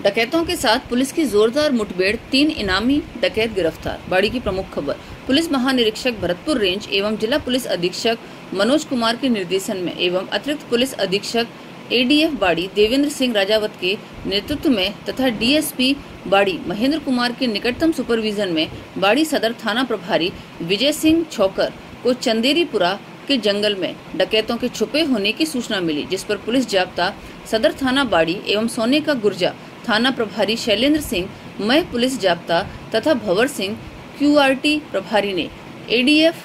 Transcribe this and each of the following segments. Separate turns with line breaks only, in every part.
डकैतों के साथ पुलिस की जोरदार मुठभेड़, 3 इनामी डकैत गिरफ्तार। बाड़ी की प्रमुख खबर। पुलिस महानिरीक्षक भरतपुर रेंज एवं जिला पुलिस अधीक्षक मनोज कुमार के निर्देशन में एवं अतिरिक्त पुलिस अधीक्षक ADF बाड़ी देवेंद्र सिंह राजावत के नेतृत्व में तथा DSP बाड़ी महेंद्र कुमार के निकटतम सुपरविजन में बाड़ी सदर थाना प्रभारी विजय सिंह छौकर को चंदेरीपुरा के जंगल में डकैतों के छुपे होने की सूचना मिली, जिस पर पुलिस जाब्ता सदर थाना बाड़ी एवं सोने का गुर्जा थाना प्रभारी शैलेंद्र सिंह, मय पुलिस जाब्ता तथा भंवर सिंह QRT प्रभारी ने ADF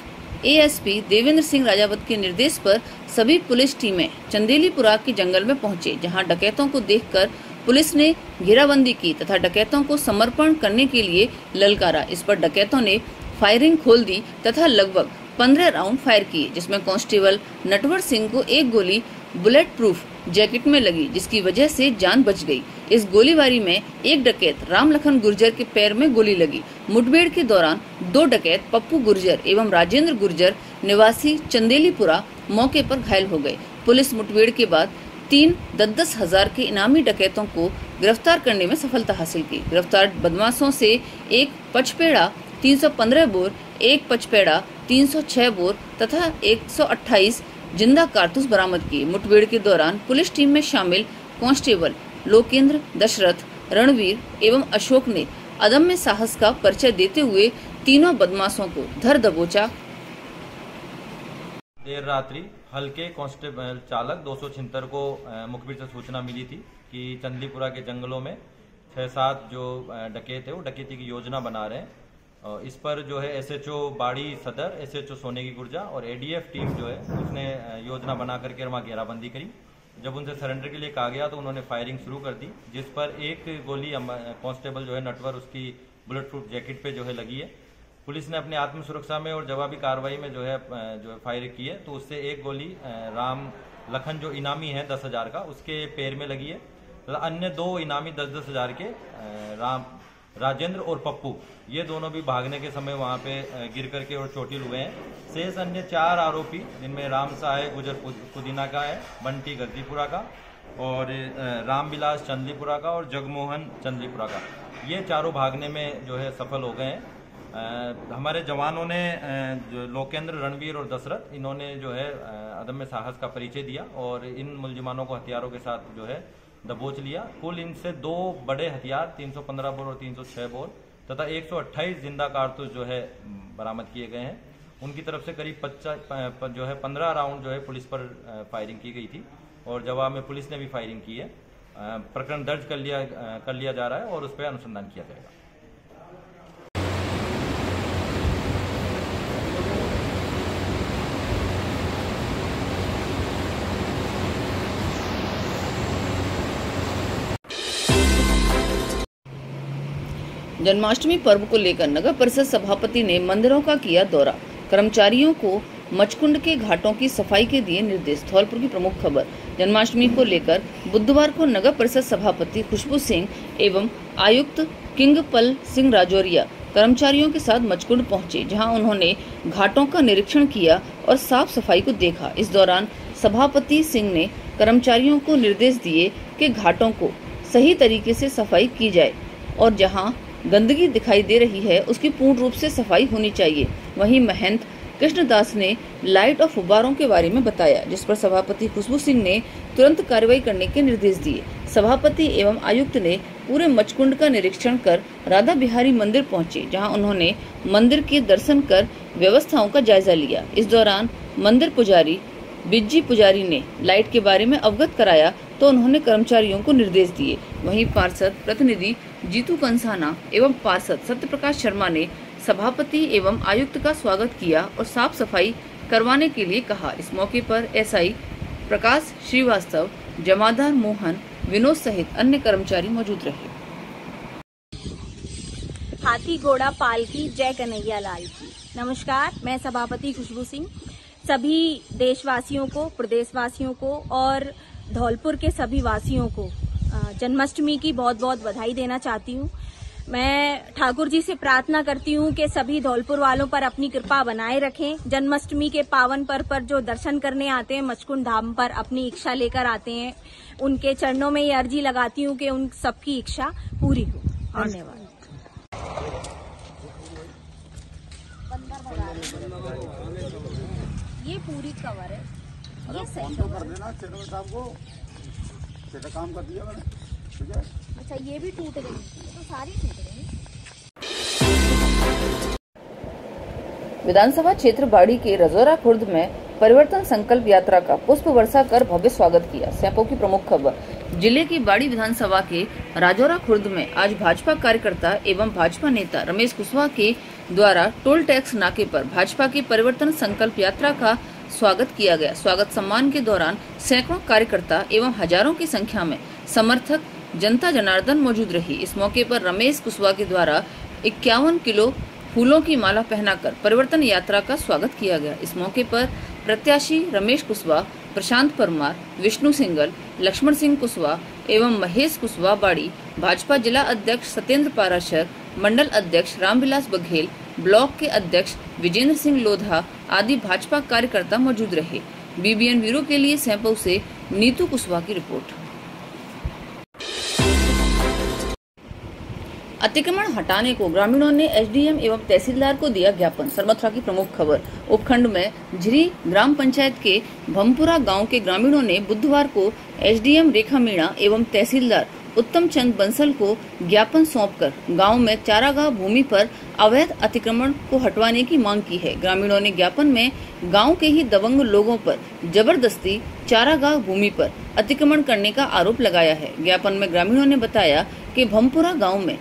ASP देवेंद्र सिंह राजावत के निर्देश पर सभी पुलिस टीमें चंदेलीपुरा के जंगल में पहुंचे, जहां डकैतों को देखकर पुलिस ने घेराबंदी की तथा डकैतों को समर्पण करने के लिए ललकारा। इस पर डकैतों ने फायरिंग खोल दी तथा लगभग 15 राउंड फायर किए, जिसमें कांस्टेबल नटवर सिंह को एक गोली बुलेट प्रूफ जैकेट में लगी, जिसकी वजह से जान बच गई। इस गोलीबारी में एक डकैत राम लखन गुर्जर के पैर में गोली लगी। मुठभेड़ के दौरान 2 डकैत पप्पू गुर्जर एवं राजेंद्र गुर्जर निवासी चंदेलीपुरा मौके पर घायल हो गए। पुलिस मुठभेड़ के बाद 3 10-10 हजार के इनामी डकैतों को गिरफ्तार करने में सफलता हासिल की। गिरफ्तार बदमाशों से एक पचपेड़ा 315 बोर, एक पचपेड़ा 306 बोर तथा 128 जिंदा कारतूस बरामद किए। मुठभेड़ के दौरान पुलिस टीम में शामिल कांस्टेबल लोकेंद्र, दशरथ, रणवीर एवं अशोक ने अदम्य साहस का परिचय देते हुए तीनों बदमाशों को धर दबोचा।
देर रात्रि हल्के कांस्टेबल चालक 276 को मुखबिर से सूचना मिली थी कि चंदीपुरा के जंगलों में 6-7 जो डकैत है वो डकैती की योजना बना रहे हैं। इस पर जो है SHO बाड़ी सदर, SHO सोने की गुर्जा और ADF टीम जो है उसने योजना बना करके वहाँ घेराबंदी करी। जब उनसे सरेंडर के लिए कहा गया तो उन्होंने फायरिंग शुरू कर दी, जिस पर एक गोली कांस्टेबल जो है नटवर उसकी बुलेट प्रूफ जैकेट पे जो है लगी है। पुलिस ने अपनी आत्म सुरक्षा में और जवाबी कार्रवाई में जो है फायर की है, तो उससे एक गोली राम लखन जो इनामी है 10,000 का, उसके पैर में लगी है। तो अन्य 2 इनामी 10-10 हजार के राजेंद्र और पप्पू, ये दोनों भी भागने के समय वहां पे गिर करके और चोटिल हुए हैं। शेष अन्य 4 आरोपी, जिनमें राम साहे गुजर पुदीना का है, बंटी गद्दीपुरा का और रामविलास चंदलीपुरा का और जगमोहन चंदलीपुरा का, ये चारों भागने में जो है सफल हो गए हैं। हमारे जवानों ने जो लोकेंद्र, रणवीर और दशरथ, इन्होंने जो है अदम्य साहस का परिचय दिया और इन मुलजिमानों को हथियारों के साथ जो है दबोच लिया। कुल इनसे 2 बड़े हथियार 315 बोर और 306 बोर तथा 128 जिंदा कारतूस जो है बरामद किए गए हैं। उनकी तरफ से करीब 15 राउंड जो है पुलिस पर फायरिंग की गई थी और जवाब में पुलिस ने भी फायरिंग की है। प्रकरण दर्ज कर लिया जा रहा है और उस पर अनुसंधान किया जाएगा।
जन्माष्टमी पर्व को लेकर नगर परिषद सभापति ने मंदिरों का किया दौरा। कर्मचारियों को मचकुंड के घाटों की सफाई के दिए निर्देश। धौलपुर की प्रमुख खबर। जन्माष्टमी को लेकर बुधवार को नगर परिषद सभापति खुशबू सिंह एवं आयुक्त किंगपल सिंह राजौरिया कर्मचारियों के साथ मचकुंड पहुंचे, जहां उन्होंने घाटों का निरीक्षण किया और साफ सफाई को देखा। इस दौरान सभापति सिंह ने कर्मचारियों को निर्देश दिए कि घाटों को सही तरीके से सफाई की जाए और जहां गंदगी दिखाई दे रही है उसकी पूर्ण रूप से सफाई होनी चाहिए। वहीं महंत कृष्णदास ने लाइट और फुब्बारों के बारे में बताया, जिस पर सभापति खुशबू सिंह ने तुरंत कार्रवाई करने के निर्देश दिए। सभापति एवं आयुक्त ने पूरे मचकुंड का निरीक्षण कर राधा बिहारी मंदिर पहुंचे, जहां उन्होंने मंदिर के दर्शन कर व्यवस्थाओं का जायजा लिया। इस दौरान मंदिर पुजारी बिज्जी पुजारी ने लाइट के बारे में अवगत कराया तो उन्होंने कर्मचारियों को निर्देश दिए। वहीं पार्षद प्रतिनिधि जीतू कंसाना एवं पार्षद सत्यप्रकाश शर्मा ने सभापति एवं आयुक्त का स्वागत किया और साफ सफाई करवाने के लिए कहा। इस मौके पर SI प्रकाश श्रीवास्तव, जमादार मोहन, विनोद सहित अन्य कर्मचारी मौजूद रहे।
हाथी घोड़ा पालकी जय कन्हैया लाल की। नमस्कार, मैं सभापति खुशबू सिंह सभी देशवासियों को, प्रदेशवासियों को और धौलपुर के सभी वासियों को जन्माष्टमी की बहुत बहुत बधाई देना चाहती हूँ। मैं ठाकुर जी से प्रार्थना करती हूँ कि सभी धौलपुर वालों पर अपनी कृपा बनाए रखें। जन्माष्टमी के पावन पर्व पर जो दर्शन करने आते हैं, मचकुंड धाम पर अपनी इच्छा लेकर आते हैं, उनके चरणों में ये अर्जी लगाती हूँ कि उन सबकी इच्छा पूरी हो। धन्यवाद। ये पूरी कवर है, ये सही कर देना चेयरमैन साहब को, कैसा काम कर दिया मैंने, ठीक है। अच्छा, ये भी टूट गई, तो सारी टूट गई।
विधानसभा क्षेत्र बाड़ी के रजौरा खुर्द में परिवर्तन संकल्प यात्रा का पुष्प वर्षा कर भव्य स्वागत किया। सैंपो की प्रमुख खबर। जिले की बाड़ी विधानसभा के राजौरा खुर्द में आज भाजपा कार्यकर्ता एवं भाजपा नेता रमेश कुशवाहा के द्वारा टोल टैक्स नाके पर भाजपा की परिवर्तन संकल्प यात्रा का स्वागत किया गया। स्वागत सम्मान के दौरान सैकड़ों कार्यकर्ता एवं हजारों की संख्या में समर्थक जनता जनार्दन मौजूद रही। इस मौके पर रमेश कुशवाहा के द्वारा 51 किलो फूलों की माला पहनाकर परिवर्तन यात्रा का स्वागत किया गया। इस मौके पर प्रत्याशी रमेश कुशवाहा, प्रशांत परमार, विष्णु सिंगल, लक्ष्मण सिंह कुशवाहा एवं महेश कुशवाहा बाड़ी, भाजपा जिला अध्यक्ष सत्येंद्र पाराशर, मंडल अध्यक्ष रामविलास बघेल, ब्लॉक के अध्यक्ष विजेंद्र सिंह लोधा आदि भाजपा कार्यकर्ता मौजूद रहे। बीबीएन ब्यूरो के लिए सैंपो से नीतू कुशवाहा की रिपोर्ट। अतिक्रमण हटाने को ग्रामीणों ने एसडीएम एवं तहसीलदार को दिया ज्ञापन। सरमथुरा की प्रमुख खबर। उपखंड में झिरी ग्राम पंचायत के भमपुरा गांव के ग्रामीणों ने बुधवार को एसडीएम रेखा मीणा एवं तहसीलदार उत्तम चंद बंसल को ज्ञापन सौंपकर गांव में चारागाह भूमि पर अवैध अतिक्रमण को हटवाने की मांग की है। ग्रामीणों ने ज्ञापन में गांव के ही दबंग लोगों पर जबरदस्ती चारागाह भूमि पर अतिक्रमण करने का आरोप लगाया है। ज्ञापन में ग्रामीणों ने बताया कि भमपुरा गांव में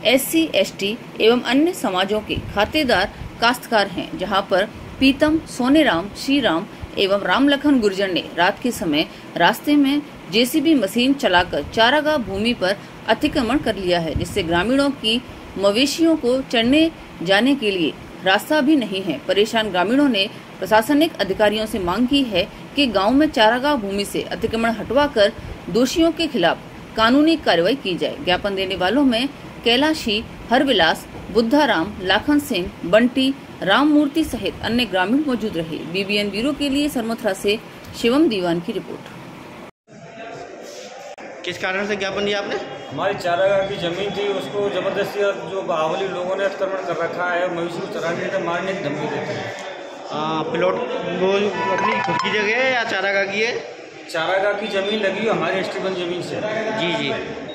SC, ST एवं अन्य समाजों के खातेदार काश्तकार हैं, जहां पर पीतम, सोनेराम, श्रीराम एवं रामलखन गुर्जर ने रात के समय रास्ते में JCB मशीन चलाकर चारागाह भूमि पर अतिक्रमण कर लिया है, जिससे ग्रामीणों की मवेशियों को चढ़ने जाने के लिए रास्ता भी नहीं है। परेशान ग्रामीणों ने प्रशासनिक अधिकारियों से मांग की है कि गांव में चारागाह भूमि से अतिक्रमण हटवाकर दोषियों के खिलाफ कानूनी कार्रवाई की जाए। ज्ञापन देने वालों में कैलाशी, हरविलास, बुद्धाराम, लाखन सिंह, बंटी, राममूर्ति सहित अन्य ग्रामीण मौजूद रहे। बीबीएन ब्यूरो के लिए सरमथुरा से शिवम दीवान की रिपोर्ट।
किस कारण से ज्ञापन दिया आपने?
हमारी चारागाह की जमीन थी, उसको जबरदस्ती जो बाहुबली लोगों ने अतिक्रमण कर रखा है, मवेशी को चराने का मारने की धमकी देते हैं।
प्लॉट वो अपनी खुद की जगह है या चारागाह की है?
चारागाह की जमीन लगी हमारी एसटीबन जमीन से।
जी जी।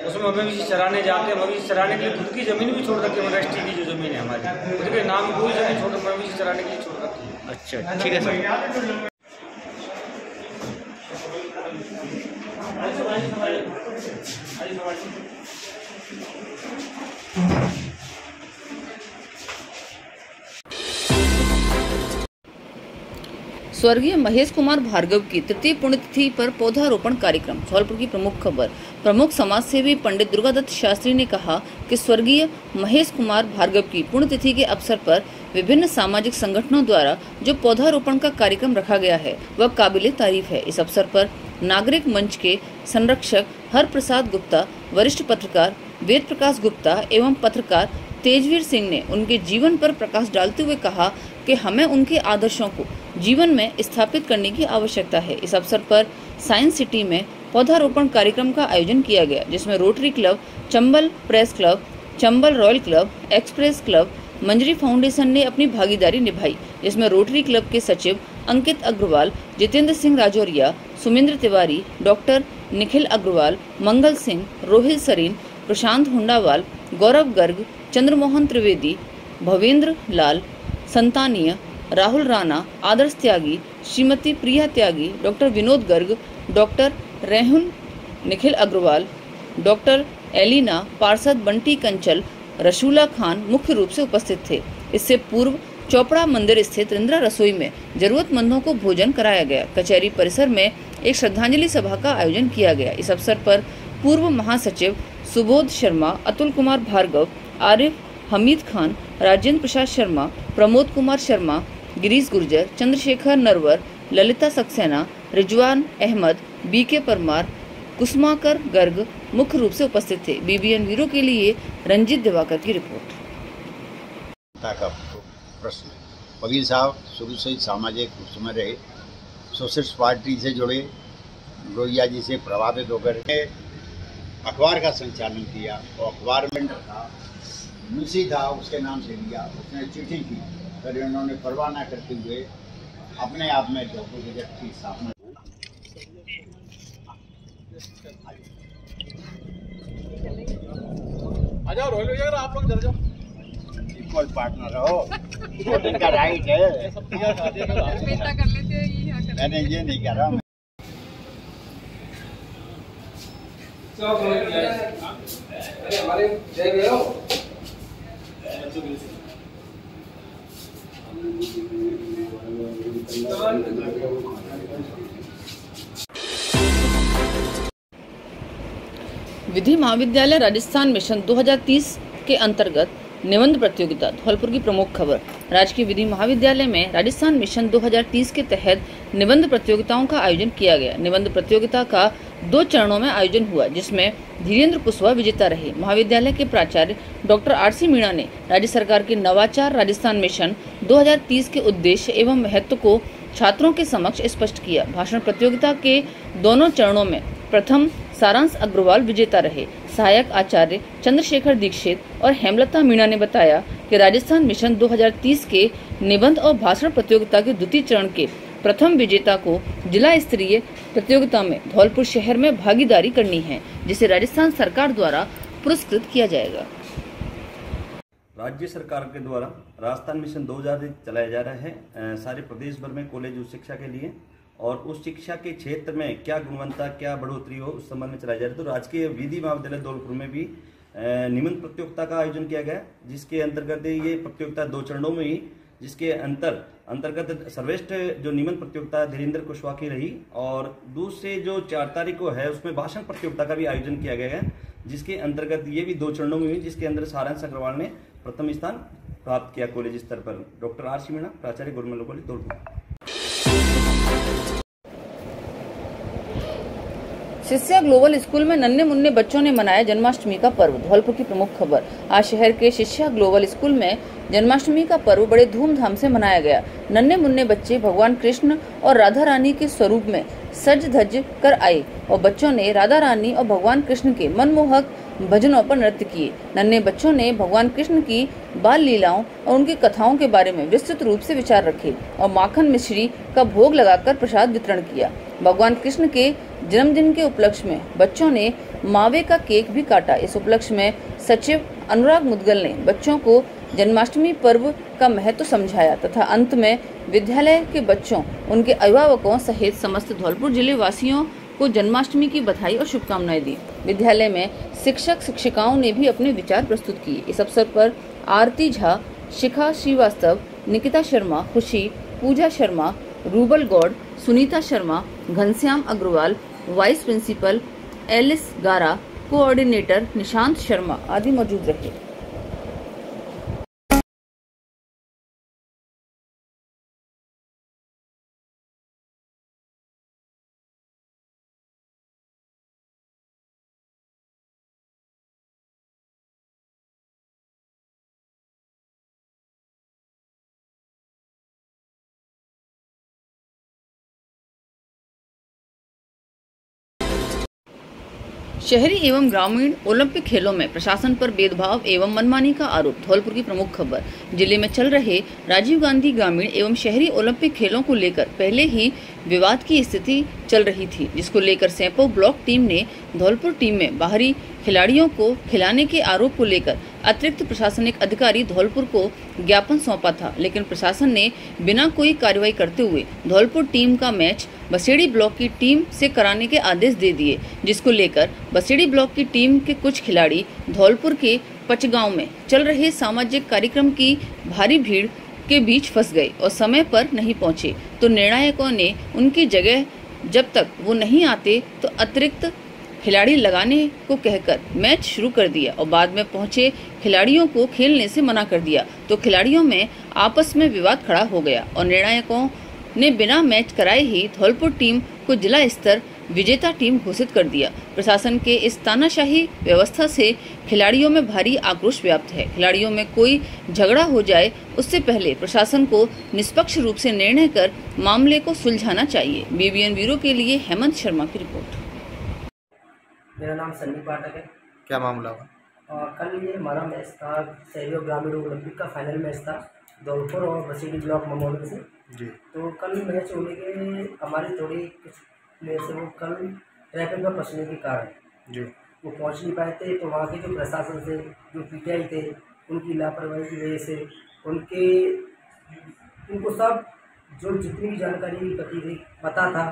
उसमें मवेशी चराने जाते हैं, मवेशी चराने के लिए खुद की जमीन भी छोड़ रखी है। मतलब एसटी की जो जमीन है हमारी, खुद के नाम कोई जमीन छोड़ मवेशी चराने के लिए छोड़ रखी है।
अच्छा, ठीक है सर।
स्वर्गीय महेश कुमार भार्गव की तृतीय पुण्यतिथि पर पौधारोपण कार्यक्रम। धौलपुर की प्रमुख खबर। प्रमुख समाज सेवी पंडित दुर्गादत्त शास्त्री ने कहा कि स्वर्गीय महेश कुमार भार्गव की पुण्यतिथि के अवसर पर विभिन्न सामाजिक संगठनों द्वारा जो पौधारोपण का कार्यक्रम रखा गया है वह काबिले तारीफ है। इस अवसर पर नागरिक मंच के संरक्षक हर प्रसाद गुप्ता, वरिष्ठ पत्रकार वेद प्रकाश गुप्ता एवं पत्रकार तेजवीर सिंह ने उनके जीवन पर प्रकाश डालते हुए कहा कि हमें उनके आदर्शों को जीवन में स्थापित करने की आवश्यकता है। इस अवसर पर साइंस सिटी में पौधारोपण कार्यक्रम का आयोजन किया गया, जिसमें rotary club, Chambal press club, Chambal royal club, express club, Manjari foundation ने अपनी भागीदारी निभाई, जिसमें रोटरी क्लब के सचिव Ankit Agarwal, Jitendra Singh Rajoria, Sumendra Tiwari, doctor Nikhil Agarwal, Mangal Singh, Rohit Sareen, Prashant Hundawal, Gaurav Garg, Chandramohan Trivedi, Bhavendra Lal Santaniya, Rahul Rana, Adarsh Tyagi, Shrimati Priya Tyagi, doctor Vinod Garg, doctor Rehul Nikhil Agarwal, doctor Elina, पार्षद बंटी कंचल, रसूला खान मुख्य रूप से उपस्थित थे। इससे पूर्व चोपड़ा मंदिर स्थित इंदिरा रसोई में जरूरतमंदों को भोजन कराया गया। कचहरी परिसर में एक श्रद्धांजलि सभा का आयोजन किया गया। इस अवसर पर पूर्व महासचिव सुबोध शर्मा, अतुल कुमार भार्गव, आरिफ हमीद खान, राजेंद्र प्रसाद शर्मा, प्रमोद कुमार शर्मा, गिरीश गुर्जर, चंद्रशेखर नरवर, ललिता सक्सेना, रिजवान अहमद, बीके परमार, कुसुमाकर गर्ग मुख्य रूप से उपस्थित थे। बीबीएन ब्यूरो के लिए रंजीत दिवाकर की रिपोर्ट।
का प्रश्न, वकील साहब शुरू से ही सामाजिक उसमें रहे, सोशलिस्ट पार्टी से जुड़े, लोहिया जी से प्रभावित होकर अखबार का संचालन किया और अखबार में था मुंशी था, उसके नाम से लिया, उसने चिट्ठी की, फिर उन्होंने परवाह न करते हुए अपने आप में धोखों की व्यक्ति स्थापना।
आ जाओ रोहित भैया, आप लोग जरा जाओ,
इक्वल पार्टनर हो, वोटिंग का राइट है, मैंने ये नहीं कह रहा।
हमारे जय भैया
विधि महाविद्यालय राजस्थान मिशन 2030 के अंतर्गत निबंध प्रतियोगिता। धौलपुर की प्रमुख खबर, राजकीय विधि महाविद्यालय में राजस्थान मिशन 2030 के तहत निबंध प्रतियोगिताओं का आयोजन किया गया। निबंध प्रतियोगिता का 2 चरणों में आयोजन हुआ, जिसमें धीरेन्द्र कुशवाहा विजेता रहे। महाविद्यालय के प्राचार्य डॉक्टर आर.सी. मीणा ने राज्य सरकार के नवाचार राजस्थान मिशन 2030 के उद्देश्य एवं महत्व को छात्रों के समक्ष स्पष्ट किया। भाषण प्रतियोगिता के दोनों चरणों में प्रथम सारांश अग्रवाल विजेता रहे। सहायक आचार्य चंद्रशेखर दीक्षित और हेमलता मीणा ने बताया कि राजस्थान मिशन 2030 के निबंध और भाषण प्रतियोगिता के द्वितीय चरण के प्रथम विजेता को जिला स्तरीय प्रतियोगिता में धौलपुर शहर में भागीदारी करनी है, जिसे राजस्थान सरकार द्वारा पुरस्कृत किया जाएगा।
राज्य सरकार के द्वारा राजस्थान मिशन 2030 चलाया जा रहा है सारे प्रदेश भर में कॉलेज उच्च शिक्षा के लिए, और उस शिक्षा के क्षेत्र में क्या गुणवत्ता, क्या बढ़ोतरी हो, उस संबंध में चलाया जा रहा है। तो राजकीय विधि महाविद्यालय धौलपुर में भी निबंध प्रतियोगिता का आयोजन किया गया, जिसके अंतर्गत ये प्रतियोगिता 2 चरणों में ही, जिसके अंतर्गत सर्वश्रेष्ठ जो निबंध प्रतियोगिता धीरेन्द्र कुशवाहा की रही, और दूसरे जो 4 तारीख को है उसमें भाषण प्रतियोगिता का भी आयोजन किया गया है, जिसके अंतर्गत ये भी 2 चरणों में हुई, जिसके अंदर सारांश अग्रवाल ने प्रथम स्थान प्राप्त किया कॉलेज स्तर पर। Doctor RC. मीणा, प्राचार्य गवर्नमेंट कॉलेज धौलपुर।
शिष्या ग्लोबल स्कूल में नन्हे मुन्ने बच्चों ने मनाया जन्माष्टमी का पर्व। धौलपुर की प्रमुख खबर, आज शहर के शिष्या ग्लोबल स्कूल में जन्माष्टमी का पर्व बड़े धूमधाम से मनाया गया। नन्हे मुन्ने बच्चे भगवान कृष्ण और राधा रानी के स्वरूप में सज धज कर आए और बच्चों ने राधा रानी और भगवान कृष्ण के मनमोहक भजनों पर नृत्य किए। नन्हे बच्चों ने भगवान कृष्ण की बाल लीलाओं और उनकी कथाओं के बारे में विस्तृत रूप से विचार रखे और माखन मिश्री का भोग लगाकर प्रसाद वितरण किया। भगवान कृष्ण के जन्मदिन के उपलक्ष्य में बच्चों ने मावे का केक भी काटा। इस उपलक्ष्य में सचिव अनुराग मुदगल ने बच्चों को जन्माष्टमी पर्व का महत्व समझाया तथा अंत में विद्यालय के बच्चों, उनके अभिभावकों सहित समस्त धौलपुर जिले वासियों को जन्माष्टमी की बधाई और शुभकामनाएं दी। विद्यालय में शिक्षक शिक्षिकाओं ने भी अपने विचार प्रस्तुत किए। इस अवसर पर आरती झा, शिखा Srivastava, Nikita Sharma, Khushi, Puja Sharma, Rubal Gaur, Sunita Sharma, Ghanshyam Agarwal, vice principal Alice Gara, coordinator Nishant Sharma आदि मौजूद रहे। शहरी एवं ग्रामीण ओलंपिक खेलों में प्रशासन पर भेदभाव एवं मनमानी का आरोप। धौलपुर की प्रमुख खबर, जिले में चल रहे राजीव गांधी ग्रामीण एवं शहरी ओलंपिक खेलों को लेकर पहले ही विवाद की स्थिति चल रही थी, जिसको लेकर सैंपो ब्लॉक टीम ने धौलपुर टीम में बाहरी खिलाड़ियों को खिलाने के आरोप को लेकर अतिरिक्त प्रशासनिक अधिकारी धौलपुर को ज्ञापन सौंपा था, लेकिन प्रशासन ने बिना कोई कार्रवाई करते हुए धौलपुर टीम का मैच बसेड़ी ब्लॉक की टीम से कराने के आदेश दे दिए, जिसको लेकर बसेड़ी ब्लॉक की टीम के कुछ खिलाड़ी धौलपुर के पचगांव में चल रहे सामाजिक कार्यक्रम की भारी भीड़ के बीच फंस गए और समय पर नहीं पहुंचे, तो निर्णायकों ने उनकी जगह जब तक वो नहीं आते तो अतिरिक्त खिलाड़ी लगाने को कहकर मैच शुरू कर दिया और बाद में पहुंचे खिलाड़ियों को खेलने से मना कर दिया, तो खिलाड़ियों में आपस में विवाद खड़ा हो गया और निर्णायकों ने बिना मैच कराए ही धौलपुर टीम को जिला स्तर विजेता टीम घोषित कर दिया। प्रशासन के इस तानाशाही व्यवस्था से खिलाड़ियों में भारी आक्रोश व्याप्त है। खिलाड़ियों में कोई झगड़ा हो जाए उससे पहले प्रशासन को निष्पक्ष रूप से निर्णय कर मामले को सुलझाना चाहिए। BBN ब्यूरो के लिए हेमंत शर्मा की रिपोर्ट।
मेरा नाम सन्नी पाठक है।
क्या मामला हुआ?
कल ये हमारा मैच था, सहयोग ग्रामीण ओलंपिक का फाइनल मैच था धौलपुर और बसीडी ब्लॉक ममोड़ से
जी।
तो कल मैच होने के हमारी थोड़ी कुछ प्लेयर से वो कल ट्रैफिक में फंसने के कारण
जी
वो पहुंच नहीं पाए थे। तो वहाँ के जो प्रशासन से जो PTI थे उनकी लापरवाही की वजह से उनको सब जो जितनी भी जानकारी पता था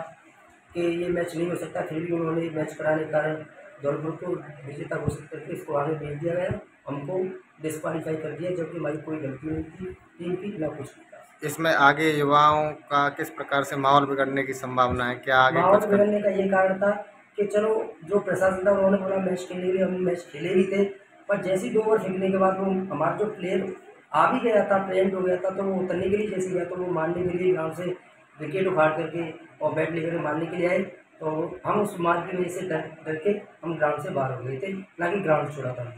कि ये मैच नहीं हो सकता, फिर भी उन्होंने मैच कराने के कारण धौलपुर को विजेता घोषित करके इसको आगे भेज दिया गया। हमको डिस्क्वालीफाई कर दिया, जबकि हमारी कोई गलती नहीं थी टीम की, ना कुछ नहीं था।
इसमें आगे युवाओं का किस प्रकार से माहौल बिगड़ने की संभावना है? क्या आगे
माहौल
कुछ
बिगड़ने का ये कारण था कि चलो जो प्रशासन था उन्होंने बोला मैच खेलने के लिए, हम मैच खेले भी थे, पर जैसे 2 ओवर फेंकने के बाद वो हमारा जो प्लेयर आ भी गया था, ट्रेंड हो गया था, तो वो उतरने के लिए जैसे गया तो वो मारने के लिए ग्राउंड से विकेट उखाड़ करके और बैट लेकर मारने के लिए आए। तो हम उस मार की वजह से डर के हम ग्राउंड से बाहर हो गए थे, ना कि ग्राउंड छोड़ा था।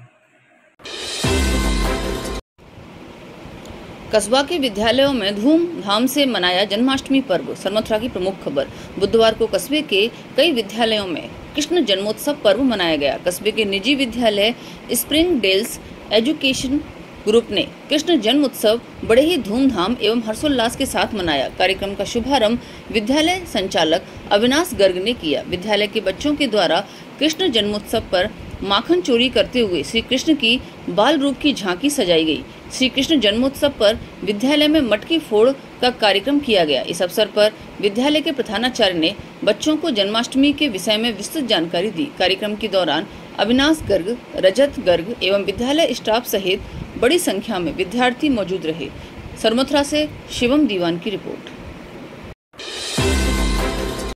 कस्बा के विद्यालयों में धूमधाम से मनाया जन्माष्टमी पर्व। सरमथुरा की प्रमुख खबर। बुधवार को कस्बे के कई विद्यालयों में कृष्ण जन्मोत्सव पर्व मनाया गया। कस्बे के निजी विद्यालय स्प्रिंग डेल्स एजुकेशन ग्रुप ने कृष्ण जन्म उत्सव बड़े ही धूमधाम एवं हर्षोल्लास के साथ मनाया। कार्यक्रम का शुभारंभ विद्यालय संचालक अविनाश गर्ग ने किया। विद्यालय के बच्चों के द्वारा कृष्ण जन्मोत्सव पर माखन चोरी करते हुए श्री कृष्ण की बाल रूप की झांकी सजाई गई। श्री कृष्ण जन्मोत्सव पर विद्यालय में मटकी फोड़ का कार्यक्रम किया गया। इस अवसर पर विद्यालय के प्रधानाचार्य ने बच्चों को जन्माष्टमी के विषय में विस्तृत जानकारी दी। कार्यक्रम के दौरान अविनाश गर्ग, रजत गर्ग एवं विद्यालय स्टाफ सहित बड़ी संख्या में विद्यार्थी मौजूद रहे। सरमथुरा से शिवम दीवान की रिपोर्ट।